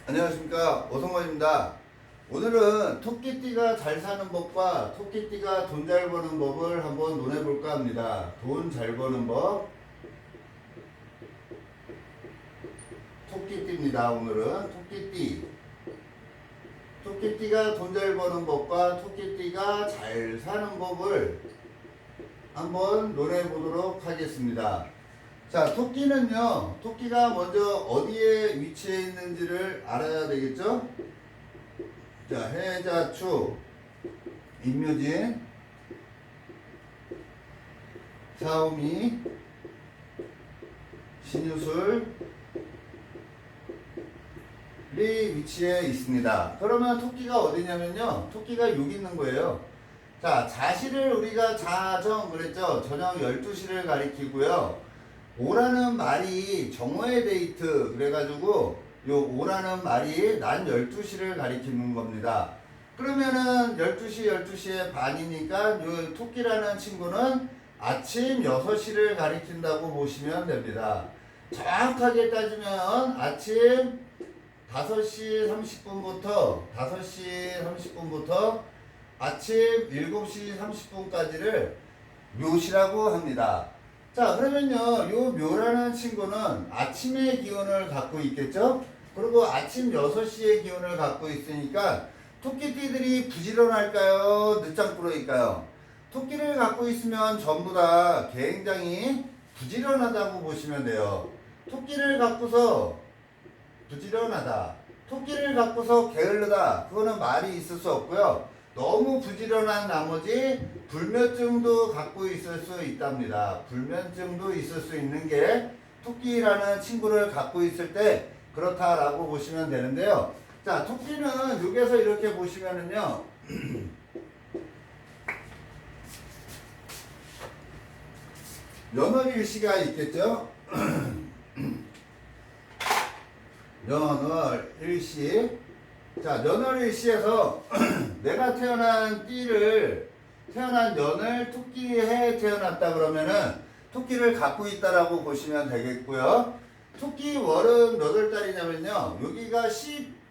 안녕하십니까, 오성원입니다. 오늘은 토끼띠가 잘 사는 법과 토끼띠가 돈 잘 버는 법을 한번 논해볼까 합니다. 돈 잘 버는 법, 토끼띠입니다. 오늘은 토끼띠. 토끼띠가 돈 잘 버는 법과 토끼띠가 잘 사는 법을 한번 논해보도록 하겠습니다. 자, 토끼는요, 토끼가 먼저 어디에 위치해 있는지를 알아야 되겠죠? 자, 해자축, 임묘진, 사오미, 신유술이 위치해 있습니다. 그러면 토끼가 어디냐면요, 토끼가 여기 있는 거예요. 자, 자시를 우리가 자정 그랬죠? 저녁 12시를 가리키고요. 오라는 말이 정오의 데이트 그래가지고 요 오라는 말이 낮 12시를 가리키는 겁니다. 그러면은 12시에 반이니까 요 토끼라는 친구는 아침 6시를 가리킨다고 보시면 됩니다. 정확하게 따지면 아침 5시 30분부터 아침 7시 30분까지를 묘시라고 합니다. 자, 그러면요, 요 묘라는 친구는 아침의 기운을 갖고 있겠죠? 그리고 아침 6시의 기운을 갖고 있으니까 토끼띠들이 부지런할까요? 늦장꾸러일까요? 토끼를 갖고 있으면 전부 다 굉장히 부지런하다고 보시면 돼요. 토끼를 갖고서 부지런하다, 토끼를 갖고서 게을르다, 그거는 말이 있을 수 없고요. 너무 부지런한 나머지 불면증도 갖고 있을 수 있답니다. 불면증도 있을 수 있는 게 토끼라는 친구를 갖고 있을 때 그렇다라고 보시면 되는데요. 자, 토끼는 여기에서 이렇게 보시면은요. 연월일시가 있겠죠? 연월일시. 자, 연월일시에서 내가 태어난 연을 토끼해에 태어났다 그러면은 토끼를 갖고 있다라고 보시면 되겠고요. 토끼 월은 몇 월 달이냐면요. 여기가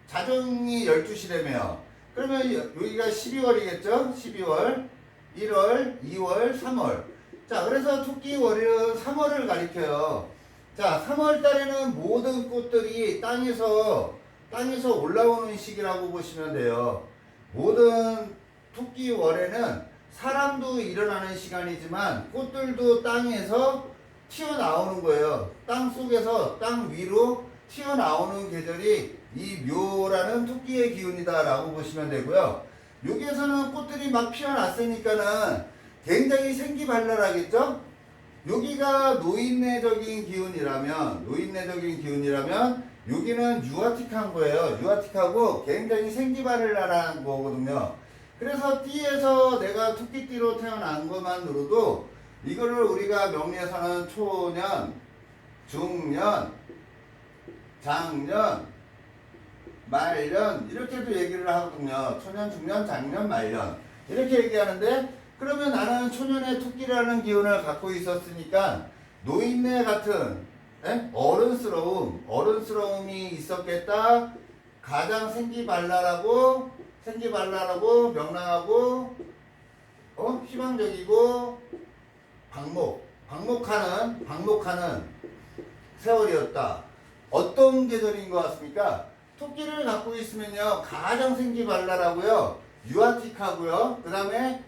자정이 12시라며요. 그러면 여기가 12월이겠죠? 12월, 1월, 2월, 3월. 자, 그래서 토끼 월은 3월을 가리켜요. 자, 3월 달에는 모든 꽃들이 땅에서 올라오는 시기라고 보시면 돼요. 모든 토끼 월에는 사람도 일어나는 시간이지만 꽃들도 땅에서 튀어나오는 거예요. 땅 속에서 땅 위로 튀어나오는 계절이 이 묘라는 토끼의 기운이다 라고 보시면 되고요. 여기에서는 꽃들이 막 피어났으니까는 굉장히 생기발랄하겠죠? 여기가 노인네적인 기운이라면 여기는 유아틱한 거예요. 유아틱하고 굉장히 생기발랄한 거거든요. 그래서 띠에서 내가 토끼띠로 태어난 것만으로도 이거를 우리가 명리에서는 초년, 중년, 장년, 말년 이렇게도 얘기를 하거든요. 초년, 중년, 장년, 말년 이렇게 얘기하는데, 그러면 나는 초년의 토끼라는 기운을 갖고 있었으니까 노인네 같은 어른스러움이 있었겠다. 가장 생기발랄하고 명랑하고 희망적이고 방목하는 세월이었다. 어떤 계절인 것 같습니까? 토끼를 갖고 있으면요, 가장 생기발랄하고요, 유아틱하고요, 그 다음에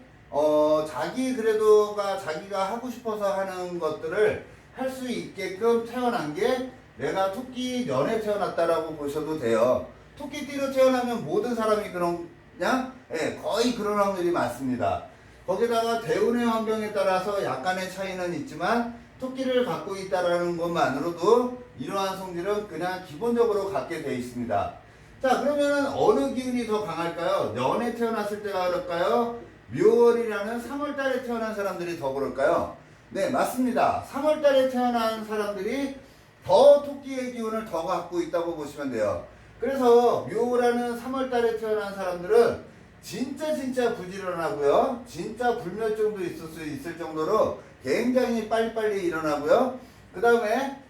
자기가 하고 싶어서 하는 것들을 할 수 있게끔 태어난 게 내가 토끼년에 태어났다라고 보셔도 돼요. 토끼띠로 태어나면 모든 사람이 그러냐? 네, 거의 그런 확률이 많습니다. 거기다가 대운의 환경에 따라서 약간의 차이는 있지만 토끼를 갖고 있다라는 것만으로도 이러한 성질은 그냥 기본적으로 갖게 돼 있습니다. 자, 그러면 어느 기운이 더 강할까요? 년에 태어났을 때가 그럴까요? 묘월이라는 3월달에 태어난 사람들이 더 그럴까요? 네, 맞습니다. 3월달에 태어난 사람들이 더 토끼의 기운을 더 갖고 있다고 보시면 돼요. 그래서 묘라는 3월달에 태어난 사람들은 진짜 부지런하고요, 진짜 불면증도 있을 수 있을 정도로 굉장히 빨리빨리 일어나고요. 그 다음에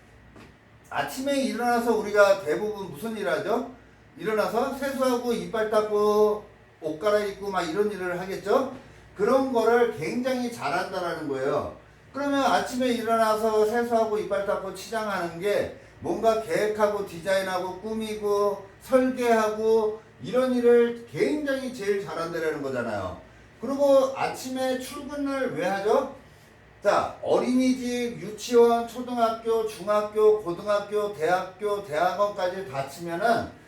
아침에 일어나서 우리가 대부분 무슨 일 하죠? 일어나서 세수하고 이빨 닦고 옷 갈아입고 막 이런 일을 하겠죠? 그런 거를 굉장히 잘한다라는 거예요. 그러면 아침에 일어나서 세수하고 이빨 닦고 치장하는 게 뭔가 계획하고 디자인하고 꾸미고 설계하고 이런 일을 굉장히 제일 잘한다는 거잖아요. 그리고 아침에 출근을 왜 하죠? 자, 어린이집, 유치원, 초등학교, 중학교, 고등학교, 대학교, 대학원까지 다 치면은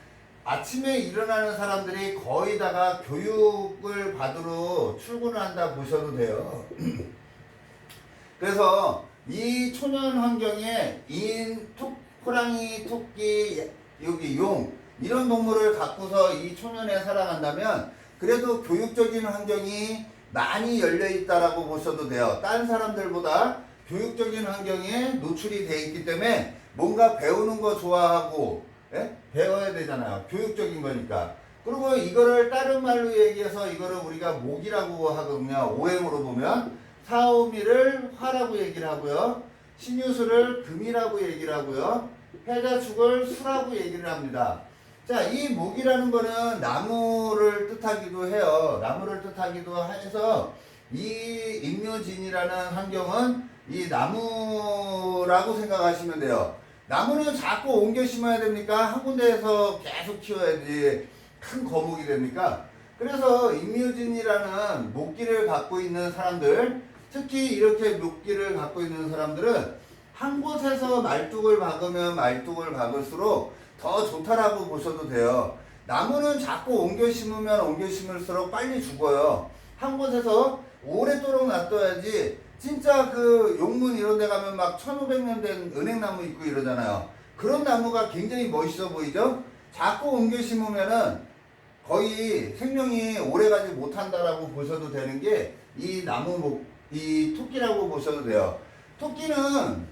아침에 일어나는 사람들이 거의 다가 교육을 받으러 출근을 한다 보셔도 돼요. 그래서 이 초년 환경에 호랑이, 토끼, 여기 용 이런 동물을 갖고서 이 초년에 살아간다면 그래도 교육적인 환경이 많이 열려 있다라고 보셔도 돼요. 다른 사람들보다 교육적인 환경에 노출이 돼 있기 때문에 뭔가 배우는 거 좋아하고 배워야 되잖아요. 교육적인 거니까. 그리고 이거를 다른 말로 얘기해서 이거를 우리가 목이라고 하거든요. 오행으로 보면 사오미를 화라고 얘기를 하고요. 신유술을 금이라고 얘기를 하고요. 해자축을 수라고 얘기를 합니다. 자, 이 목이라는 거는 나무를 뜻하기도 해요. 나무를 뜻하기도 해서 이 임묘진이라는 환경은 이 나무라고 생각하시면 돼요. 나무는 자꾸 옮겨 심어야 됩니까? 한 군데에서 계속 키워야지 큰 거목이 됩니까? 그래서 임묘진이라는 목기를 갖고 있는 사람들, 특히 이렇게 목기를 갖고 있는 사람들은 한 곳에서 말뚝을 박으면 말뚝을 박을수록 더 좋다라고 보셔도 돼요. 나무는 자꾸 옮겨 심으면 옮겨 심을수록 빨리 죽어요. 한 곳에서 오랫도록 놔둬야지. 진짜 그 용문 이런 데 가면 막 1500년 된 은행나무 있고 이러잖아요. 그런 나무가 굉장히 멋있어 보이죠? 자꾸 옮겨 심으면은 거의 생명이 오래가지 못한다라고 보셔도 되는 게 이 이 토끼라고 보셔도 돼요. 토끼는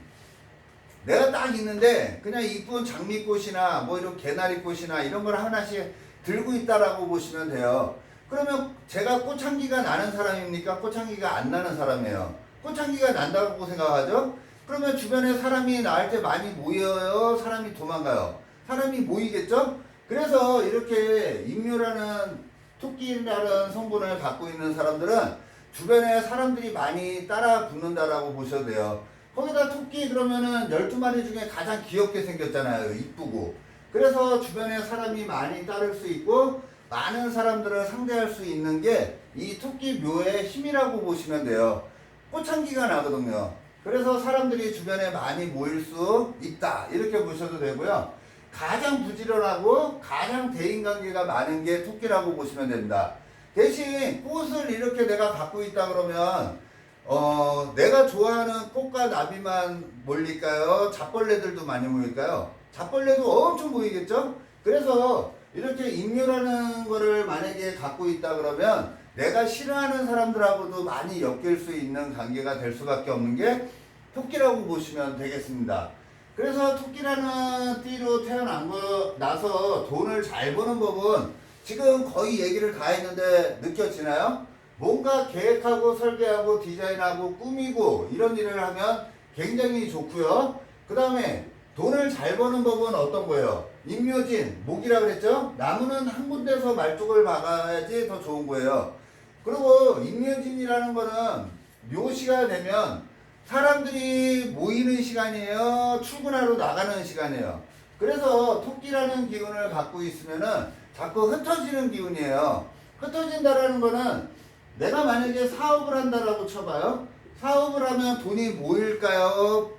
내가 딱 있는데 그냥 이쁜 장미꽃이나 뭐 이런 개나리꽃이나 이런 걸 하나씩 들고 있다라고 보시면 돼요. 그러면 제가 꽃향기가 나는 사람입니까? 꽃향기가 안 나는 사람이에요. 꽃향기가 난다고 생각하죠? 그러면 주변에 사람이 나올 때 많이 모여요? 사람이 도망가요? 사람이 모이겠죠? 그래서 이렇게 임묘라는 토끼라는 성분을 갖고 있는 사람들은 주변에 사람들이 많이 따라 붙는다라고 보셔도 돼요. 거기다 토끼 그러면은 12마리 중에 가장 귀엽게 생겼잖아요. 이쁘고. 그래서 주변에 사람이 많이 따를 수 있고 많은 사람들을 상대할 수 있는 게 이 토끼 묘의 힘이라고 보시면 돼요. 꽃향기가 나거든요. 그래서 사람들이 주변에 많이 모일 수 있다. 이렇게 보셔도 되고요. 가장 부지런하고 가장 대인관계가 많은 게 토끼라고 보시면 됩니다. 대신 꽃을 이렇게 내가 갖고 있다 그러면 내가 좋아하는 꽃과 나비만 몰릴까요? 잡벌레들도 많이 모일까요? 잡벌레도 엄청 모이겠죠? 그래서 이렇게 임묘라는 거를 만약에 갖고 있다 그러면 내가 싫어하는 사람들하고도 많이 엮일 수 있는 관계가 될 수밖에 없는 게 토끼라고 보시면 되겠습니다. 그래서 토끼라는 띠로 태어나서 돈을 잘 버는 법은 지금 거의 얘기를 다 했는데 느껴지나요? 뭔가 계획하고 설계하고 디자인하고 꾸미고 이런 일을 하면 굉장히 좋고요. 그 다음에 돈을 잘 버는 법은 어떤 거예요? 임묘진, 목이라 그랬죠? 나무는 한 군데서 말뚝을 박아야지 더 좋은 거예요. 그리고 임묘진이라는 거는 묘시가 되면 사람들이 모이는 시간이에요? 출근하러 나가는 시간이에요. 그래서 토끼라는 기운을 갖고 있으면은 자꾸 흩어지는 기운이에요. 흩어진다라는 거는 내가 만약에 사업을 한다라고 쳐봐요. 사업을 하면 돈이 모일까요?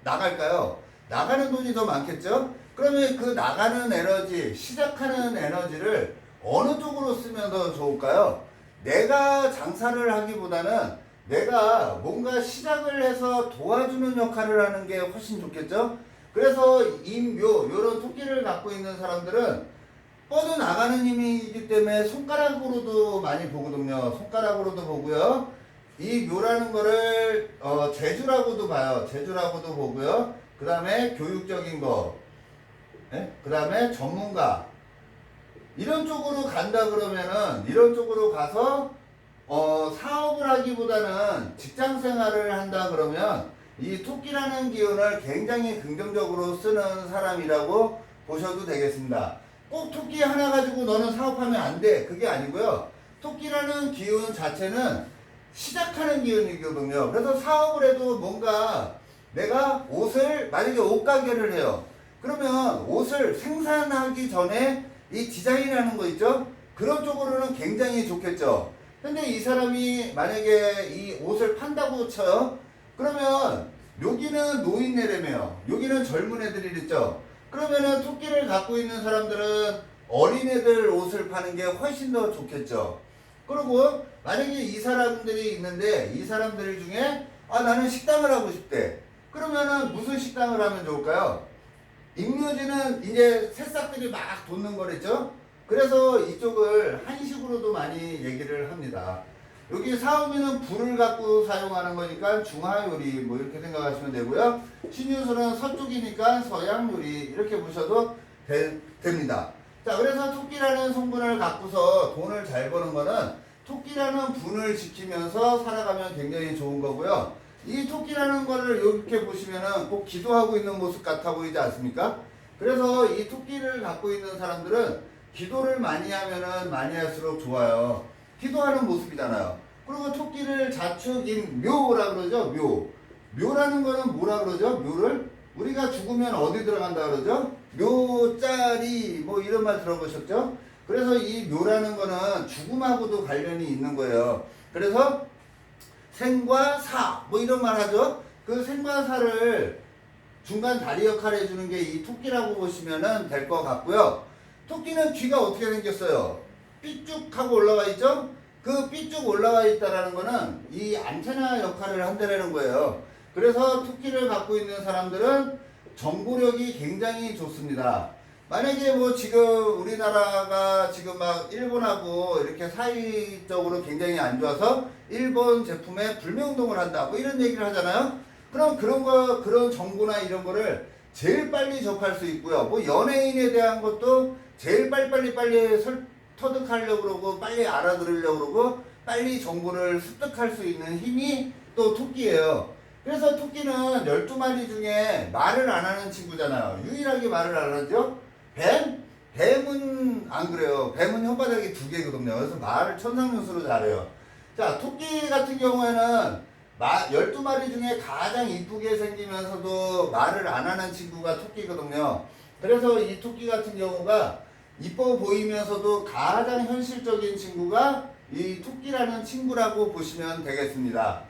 나갈까요? 나가는 돈이 더 많겠죠? 그러면 그 나가는 에너지, 시작하는 에너지를 어느 쪽으로 쓰면 더 좋을까요? 내가 장사를 하기보다는 내가 뭔가 시작을 해서 도와주는 역할을 하는 게 훨씬 좋겠죠? 그래서 임묘, 요런 토끼를 갖고 있는 사람들은 뻗어나가는 힘이기 때문에 손가락으로도 많이 보거든요. 손가락으로도 보고요. 이 묘라는 거를 재주라고도 봐요. 재주라고도 보고요. 그 다음에 교육적인 거, 그 다음에 전문가 이런 쪽으로 간다 그러면은 이런 쪽으로 가서 사업을 하기보다는 직장 생활을 한다 그러면 이 토끼라는 기운을 굉장히 긍정적으로 쓰는 사람이라고 보셔도 되겠습니다. 꼭 토끼 하나 가지고 너는 사업하면 안 돼. 그게 아니고요. 토끼라는 기운 자체는 시작하는 기운이거든요. 그래서 사업을 해도 뭔가 내가 옷을 만약에 옷가게를 해요. 그러면 옷을 생산하기 전에 이 디자인하는 거 있죠? 그런 쪽으로는 굉장히 좋겠죠. 근데 이 사람이 만약에 이 옷을 판다고 쳐요. 그러면 여기는 노인네라며요. 여기는 젊은 애들이 있죠. 그러면은 토끼를 갖고 있는 사람들은 어린애들 옷을 파는 게 훨씬 더 좋겠죠. 그리고 만약에 이 사람들이 있는데 이 사람들 중에 나는 식당을 하고 싶대. 그러면은 무슨 식당을 하면 좋을까요? 임묘지는 이제 새싹들이 막 돋는 거랬죠. 그래서 이쪽을 한식으로도 많이 얘기를 합니다. 여기 사오미는 불을 갖고 사용하는 거니까 중화요리 뭐 이렇게 생각하시면 되고요. 신유술은 서쪽이니까 서양요리 이렇게 보셔도 됩니다. 자, 그래서 토끼라는 성분을 갖고서 돈을 잘 버는 거는 토끼라는 분을 지키면서 살아가면 굉장히 좋은 거고요. 이 토끼라는 거를 이렇게 보시면은 꼭 기도하고 있는 모습 같아 보이지 않습니까? 그래서 이 토끼를 갖고 있는 사람들은 기도를 많이 하면은 많이 할수록 좋아요. 기도하는 모습이잖아요. 그리고 토끼를 자축인 묘라 그러죠. 묘. 묘라는 거는 뭐라 그러죠? 묘를 우리가 죽으면 어디 들어간다 그러죠? 묘자리 뭐 이런 말 들어보셨죠? 그래서 이 묘라는 거는 죽음하고도 관련이 있는 거예요. 그래서 생과 사 뭐 이런 말 하죠. 그 생과 사를 중간 다리 역할을 해주는 게 이 토끼라고 보시면 될 것 같고요. 토끼는 귀가 어떻게 생겼어요? 삐쭉 하고 올라와 있죠? 그 삐쭉 올라와 있다라는 거는 이 안테나 역할을 한다는 거예요. 그래서 토끼를 갖고 있는 사람들은 정보력이 굉장히 좋습니다. 만약에 뭐 지금 우리나라가 지금 막 일본하고 이렇게 사이적으로 굉장히 안 좋아서 일본 제품에 불매운동을 한다 뭐 이런 얘기를 하잖아요. 그럼 그런 정보나 이런 거를 제일 빨리 접할 수 있고요. 뭐 연예인에 대한 것도 제일 빨리 터득하려고 그러고 빨리 알아들으려고 그러고 빨리 정보를 습득할 수 있는 힘이 또 토끼예요. 그래서 토끼는 12마리 중에 말을 안 하는 친구잖아요. 유일하게 말을 안 하죠. 뱀은 안 그래요. 뱀은 혓바닥이 2개거든요. 그래서 말을 천상누수로 잘해요. 자, 토끼 같은 경우에는 12마리 중에 가장 이쁘게 생기면서도 말을 안 하는 친구가 토끼거든요. 그래서 이 토끼 같은 경우가 이뻐 보이면서도 가장 현실적인 친구가 이 토끼라는 친구라고 보시면 되겠습니다.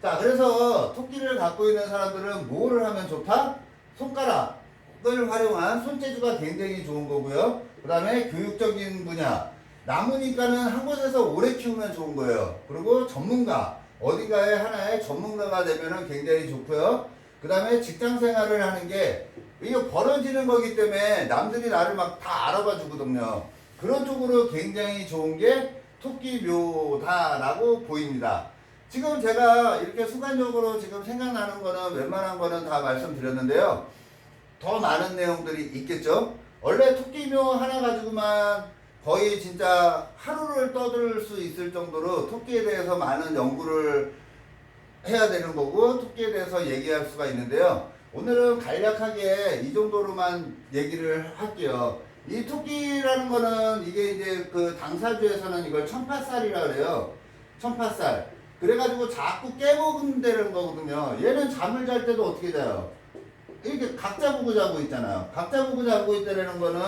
자, 그래서 토끼를 갖고 있는 사람들은 뭐를 하면 좋다? 손가락을 활용한 손재주가 굉장히 좋은 거고요. 그 다음에 교육적인 분야. 나무니까는 한 곳에서 오래 키우면 좋은 거예요. 그리고 전문가. 어딘가에 하나의 전문가가 되면 굉장히 좋고요. 그 다음에 직장 생활을 하는 게 이거 벌어지는 거기 때문에 남들이 나를 막 다 알아봐 주거든요. 그런 쪽으로 굉장히 좋은 게 토끼묘다라고 보입니다. 지금 제가 이렇게 순간적으로 지금 생각나는 거는 웬만한 거는 다 말씀드렸는데요. 더 많은 내용들이 있겠죠. 원래 토끼묘 하나 가지고만 거의 진짜 하루를 떠들 수 있을 정도로 토끼에 대해서 많은 연구를 해야 되는 거고 토끼에 대해서 얘기할 수가 있는데요. 오늘은 간략하게 이 정도로만 얘기를 할게요. 이 토끼라는 거는 이게 이제 그 당사주에서는 이걸 청파살이라 그래요. 청파살. 그래가지고 자꾸 깨먹는다는 거거든요. 얘는 잠을 잘 때도 어떻게 자요? 이렇게 각자 보고 자고 있잖아요. 각자 보고 자고 있다는 거는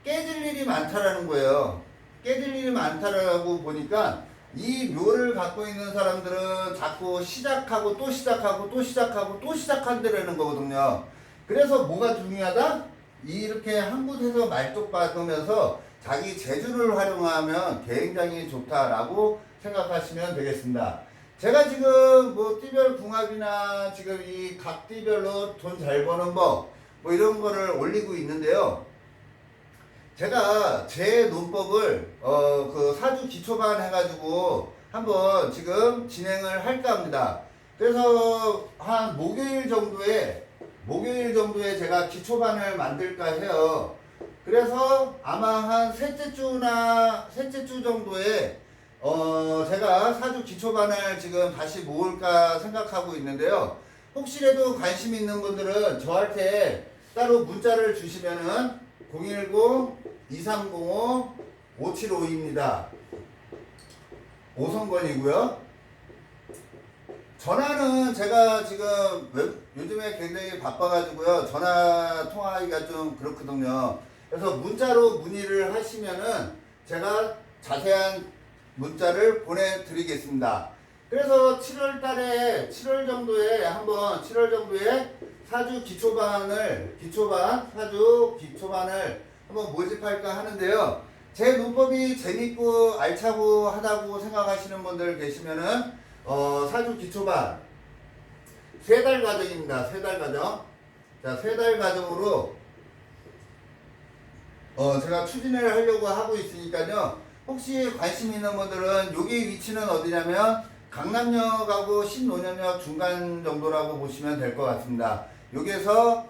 깨질 일이 많다라는 거예요. 깨질 일이 많다라고 보니까 이 묘를 갖고 있는 사람들은 자꾸 시작하고 또 시작하고 또 시작하고 또 시작한다라는 거거든요. 그래서 뭐가 중요하다? 이렇게 한 곳에서 말뚝박으면서 자기 재주를 활용하면 굉장히 좋다라고 생각하시면 되겠습니다. 제가 지금 뭐 띠별 궁합이나 지금 이 각 띠별로 돈 잘 버는 법 뭐 이런 거를 올리고 있는데요. 제가 제 논법을 그 사주 기초반 해가지고 한번 지금 진행을 할까 합니다. 그래서 한 목요일 정도에 제가 기초반을 만들까 해요. 그래서 아마 한 셋째 주 정도에 제가 사주 기초반을 지금 다시 모을까 생각하고 있는데요. 혹시라도 관심 있는 분들은 저한테 따로 문자를 주시면은 010-2305-5752입니다. 5선권이고요. 전화는 제가 지금 요즘에 굉장히 바빠가지고요. 전화 통화하기가 좀 그렇거든요. 그래서 문자로 문의를 하시면은 제가 자세한 문자를 보내드리겠습니다. 그래서 7월 정도에 사주 기초반을 한번 모집할까 하는데요. 제 문법이 재밌고 알차고 하다고 생각하시는 분들 계시면은 사주 기초반 3달 과정입니다. 3달 과정. 자, 3달 과정으로 제가 추진을 하려고 하고 있으니까요. 혹시 관심 있는 분들은 여기 위치는 어디냐면 강남역하고 신논현역 중간 정도라고 보시면 될 것 같습니다. 여기에서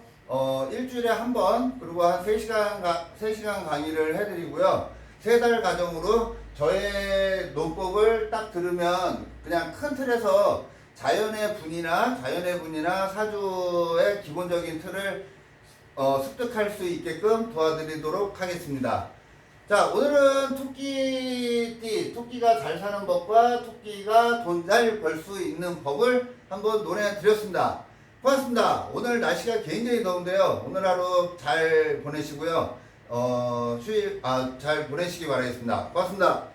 일주일에 한 번 그리고 한 3시간 강의를 해드리고요. 3달 과정으로 저의 논법을 딱 들으면 그냥 큰 틀에서 자연의 분이나 사주의 기본적인 틀을 습득할 수 있게끔 도와드리도록 하겠습니다. 자, 오늘은 토끼가 잘 사는 법과 토끼가 돈 잘 벌 수 있는 법을 한번 논해 드렸습니다. 고맙습니다. 오늘 날씨가 굉장히 더운데요. 오늘 하루 잘 보내시고요. 잘 보내시기 바라겠습니다. 고맙습니다.